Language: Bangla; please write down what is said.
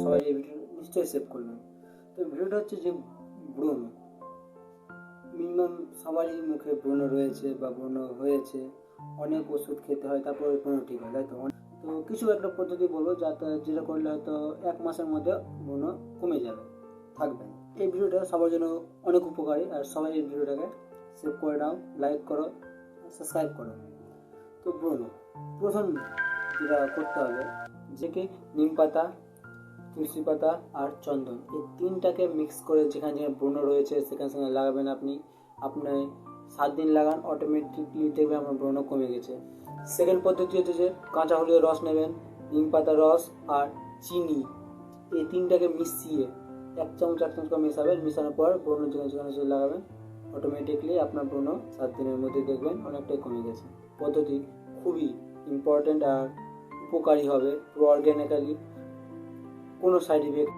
সবাই এই ভিডিও নিশ্চয়ই সেভ করবেন। তো ভিডিওটা হচ্ছে যে ব্রণ, মিনিমাম সবারই মুখে ব্রণ রয়েছে বা ব্রণ হয়েছে, অনেক ওষুধ খেতে হয় তারপর ব্রণ ঠিক হয়, তাই তো? তো কিছু একটা পদ্ধতি বলবো যেটা করলে হয়তো 1 মাসের মধ্যে ব্রণ কমে যাবে, থাকবে। এই ভিডিওটা সবার জন্য অনেক উপকারী, আর সবাই এই ভিডিওটাকে সেভ করে নাও, লাইক করো, সাবস্ক্রাইব করো। তো ব্রণ প্রথম যেটা করতে হবে, যে কি নিম পাতা, তুলসী পাতা আর চন্দন, এই তিনটাকে মিক্স করে যেখানে যেখানে ব্রণ রয়েছে সেখানে সেখানে লাগাবেন। আপনি 7 দিন লাগান, অটোমেটিকলি দেখবেন আপনার ব্রণ কমে গেছে। সেকেন্ড পদ্ধতি হচ্ছে যে কাঁচা হলুদের রস নেবেন, নিম পাতার রস আর চিনি, এই তিনটাকে মিশিয়ে 1 চামচ করে মেশাবেন। মেশানোর পর ব্রণ যেখানে যেখানে লাগাবেন, অটোমেটিকলি আপনার ব্রণ 7 দিনের মধ্যে দেখবেন অনেকটাই কমে গেছে। পদ্ধতি খুবই ইম্পর্ট্যান্ট আর উপকারী হবে, পুরো অর্গ্যানিক্যালি, কোনো সাইড ইফেক্ট